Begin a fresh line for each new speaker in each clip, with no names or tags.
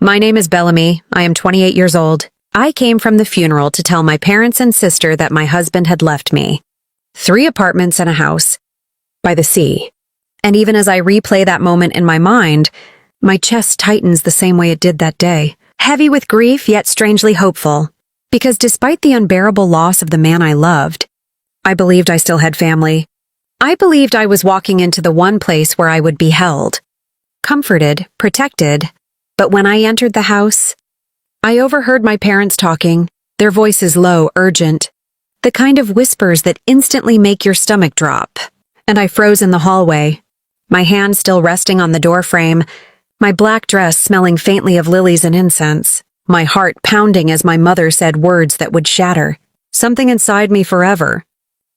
My name is Bellamy. I am 28 years old. I came from the funeral to tell my parents and sister that my husband had left me. 3 apartments and a house. By the sea. And even as I replay that moment in my mind, my chest tightens the same way it did that day. Heavy with grief, yet strangely hopeful. Because despite the unbearable loss of the man I loved, I believed I still had family. I believed I was walking into the one place where I would be held. Comforted, protected. But when I entered the house, I overheard my parents talking, their voices low, urgent. The kind of whispers that instantly make your stomach drop. And I froze in the hallway, my hand still resting on the doorframe, my black dress smelling faintly of lilies and incense, my heart pounding as my mother said words that would shatter something inside me forever.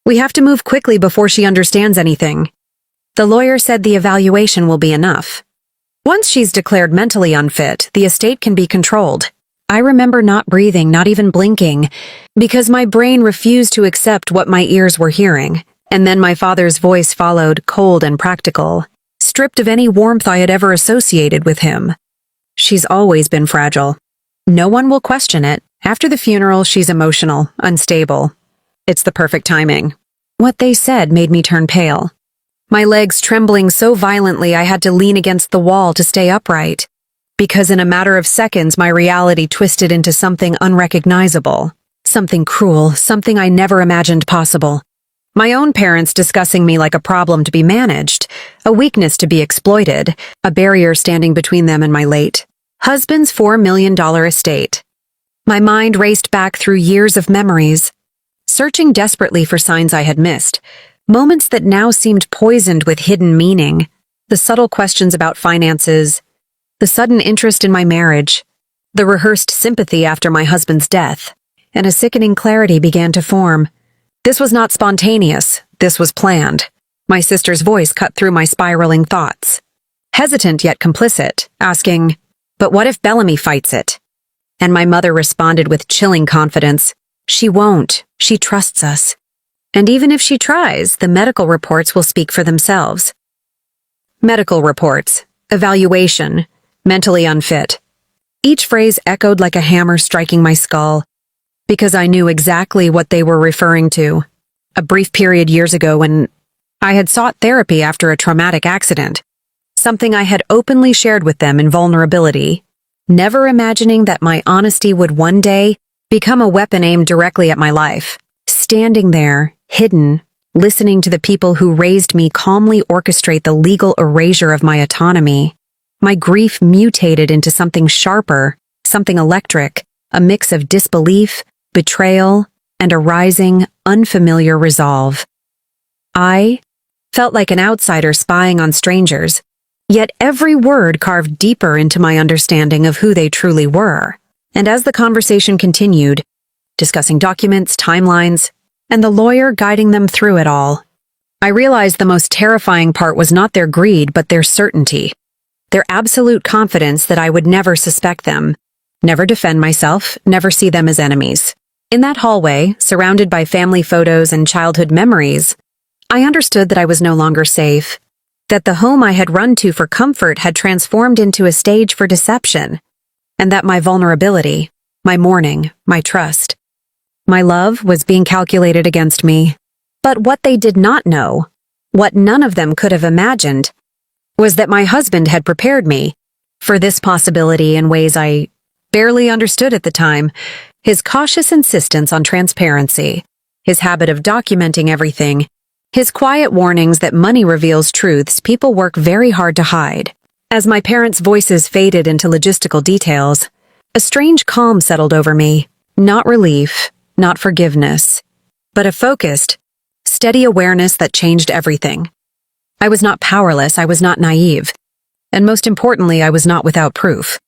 We have to move quickly before she understands anything. The lawyer said the evaluation will be enough. Once she's declared mentally unfit, the estate can be controlled. I remember not breathing, not even blinking, because my brain refused to accept what my ears were hearing. And then my father's voice followed, cold and practical, stripped of any warmth I had ever associated with him. She's always been fragile. No one will question it. After the funeral, she's emotional, unstable. It's the perfect timing. What they said made me turn pale. My legs trembling so violently I had to lean against the wall to stay upright. Because in a matter of seconds, my reality twisted into something unrecognizable. Something cruel, something I never imagined possible. My own parents discussing me like a problem to be managed, a weakness to be exploited, a barrier standing between them and my late husband's $4 million estate. My mind raced back through years of memories, searching desperately for signs I had missed, moments that now seemed poisoned with hidden meaning, the subtle questions about finances, the sudden interest in my marriage, the rehearsed sympathy after my husband's death, and a sickening clarity began to form. This was not spontaneous, this was planned. My sister's voice cut through my spiraling thoughts. Hesitant yet complicit, asking, "But what if Bellamy fights it?" And my mother responded with chilling confidence, "She won't, she trusts us. And even if she tries, the medical reports will speak for themselves." Medical reports, evaluation, mentally unfit. Each phrase echoed like a hammer striking my skull, because I knew exactly what they were referring to. A brief period years ago when I had sought therapy after a traumatic accident, something I had openly shared with them in vulnerability, never imagining that my honesty would one day become a weapon aimed directly at my life. Standing there, hidden, listening to the people who raised me calmly orchestrate the legal erasure of my autonomy, my grief mutated into something sharper, something electric, a mix of disbelief, betrayal, and a rising, unfamiliar resolve. I felt like an outsider spying on strangers, yet every word carved deeper into my understanding of who they truly were. And as the conversation continued, discussing documents, timelines, and the lawyer guiding them through it all, I realized the most terrifying part was not their greed but their certainty, their absolute confidence that I would never suspect them, never defend myself, never see them as enemies. In that hallway, surrounded by family photos and childhood memories, I understood that I was no longer safe, that the home I had run to for comfort had transformed into a stage for deception, and that my vulnerability, my mourning, my trust, my love was being calculated against me. But what they did not know, what none of them could have imagined, was that my husband had prepared me for this possibility in ways I barely understood at the time. His cautious insistence on transparency, his habit of documenting everything, his quiet warnings that money reveals truths people work very hard to hide. As my parents' voices faded into logistical details, a strange calm settled over me. Not relief, not forgiveness, but a focused, steady awareness that changed everything. I was not powerless, I was not naive, and most importantly, I was not without proof.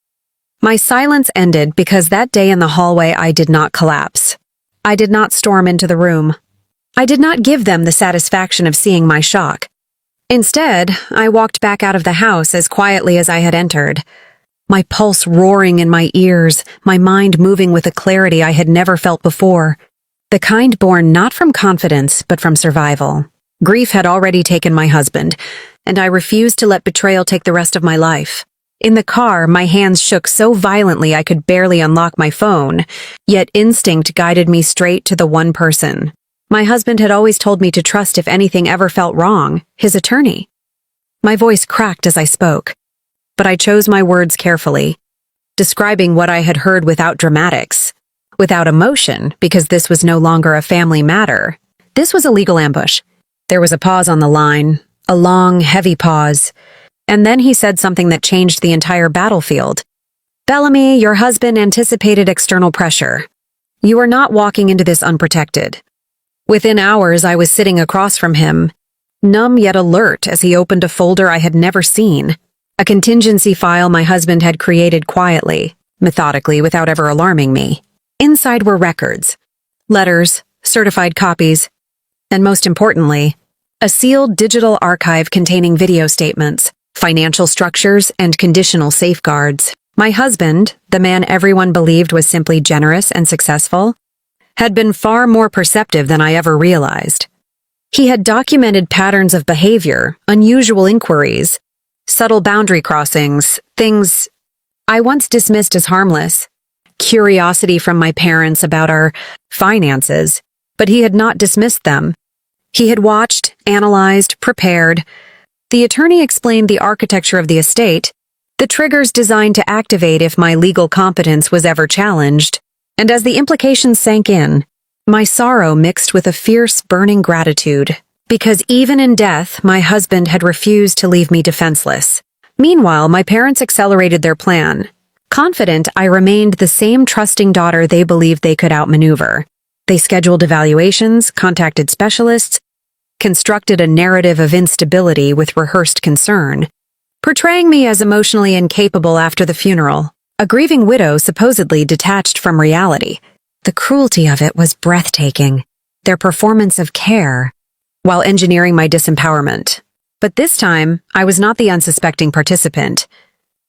My silence ended because that day in the hallway I did not collapse. I did not storm into the room. I did not give them the satisfaction of seeing my shock. Instead, I walked back out of the house as quietly as I had entered, my pulse roaring in my ears, my mind moving with a clarity I had never felt before, the kind born not from confidence but from survival. Grief had already taken my husband, and I refused to let betrayal take the rest of my life. In the car, my hands shook so violently I could barely unlock my phone, yet instinct guided me straight to the one person my husband had always told me to trust if anything ever felt wrong, his attorney. My voice cracked as I spoke, but I chose my words carefully, describing what I had heard without dramatics, without emotion, because this was no longer a family matter. This was a legal ambush. There was a pause on the line, a long, heavy pause, and then he said something that changed the entire battlefield. "Bellamy, your husband anticipated external pressure. You are not walking into this unprotected." Within hours, I was sitting across from him, numb yet alert as he opened a folder I had never seen, a contingency file my husband had created quietly, methodically, without ever alarming me. Inside were records, letters, certified copies, and most importantly, a sealed digital archive containing video statements, financial structures, and conditional safeguards. My husband, the man everyone believed was simply generous and successful, had been far more perceptive than I ever realized. He had documented patterns of behavior, unusual inquiries, subtle boundary crossings, things I once dismissed as harmless, curiosity from my parents about our finances, but he had not dismissed them. He had watched, analyzed, prepared. The attorney explained the architecture of the estate, the triggers designed to activate if my legal competence was ever challenged, and as the implications sank in, my sorrow mixed with a fierce, burning gratitude, because even in death, my husband had refused to leave me defenseless. Meanwhile, my parents accelerated their plan. Confident, I remained the same trusting daughter they believed they could outmaneuver. They scheduled evaluations, contacted specialists, constructed a narrative of instability with rehearsed concern, portraying me as emotionally incapable after the funeral, a grieving widow supposedly detached from reality. The cruelty of it was breathtaking, their performance of care, while engineering my disempowerment. But this time, I was not the unsuspecting participant.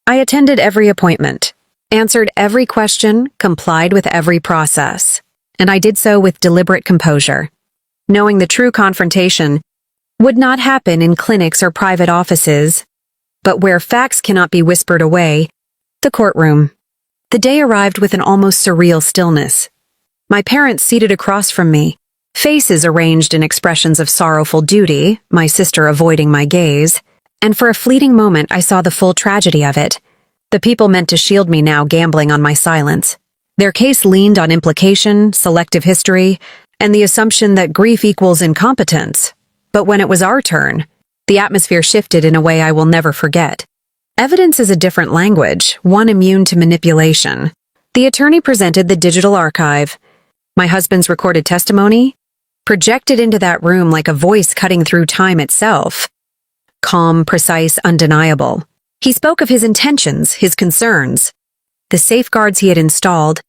I attended every appointment, answered every question, complied with every process, and I did so with deliberate composure, knowing the true confrontation would not happen in clinics or private offices, but where facts cannot be whispered away, the courtroom. The day arrived with an almost surreal stillness. My parents seated across from me, faces arranged in expressions of sorrowful duty, my sister avoiding my gaze, and for a fleeting moment I saw the full tragedy of it. The people meant to shield me now gambling on my silence. Their case leaned on implication, selective history, and the assumption that grief equals incompetence. But when it was our turn, the atmosphere shifted in a way I will never forget. Evidence is a different language, one immune to manipulation. The attorney presented the digital archive. My husband's recorded testimony, projected into that room like a voice cutting through time itself. Calm, precise, undeniable. He spoke of his intentions, his concerns, the safeguards he had installed,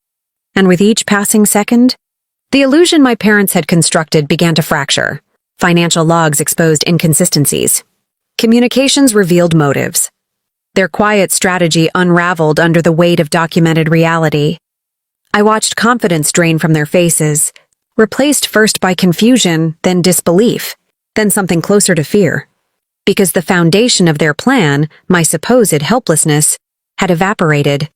and with each passing second, the illusion my parents had constructed began to fracture. Financial logs exposed inconsistencies. Communications revealed motives. Their quiet strategy unraveled under the weight of documented reality. I watched confidence drain from their faces, replaced first by confusion, then disbelief, then something closer to fear. Because the foundation of their plan, my supposed helplessness, had evaporated.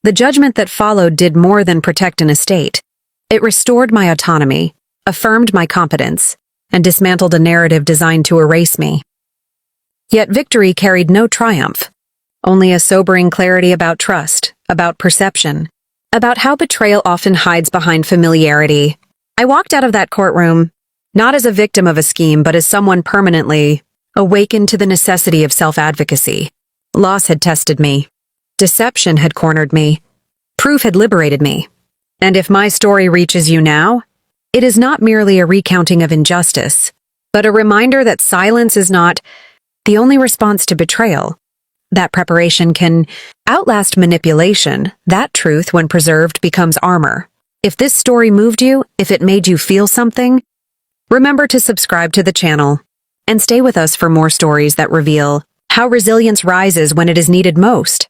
The judgment that followed did more than protect an estate. It restored my autonomy, affirmed my competence, and dismantled a narrative designed to erase me. Yet victory carried no triumph, only a sobering clarity about trust, about perception, about how betrayal often hides behind familiarity. I walked out of that courtroom, not as a victim of a scheme, but as someone permanently awakened to the necessity of self-advocacy. Loss had tested me. Deception had cornered me. Proof had liberated me. And if my story reaches you now, it is not merely a recounting of injustice, but a reminder that silence is not the only response to betrayal. That preparation can outlast manipulation. That truth, when preserved, becomes armor. If this story moved you, if it made you feel something, remember to subscribe to the channel and stay with us for more stories that reveal how resilience rises when it is needed most.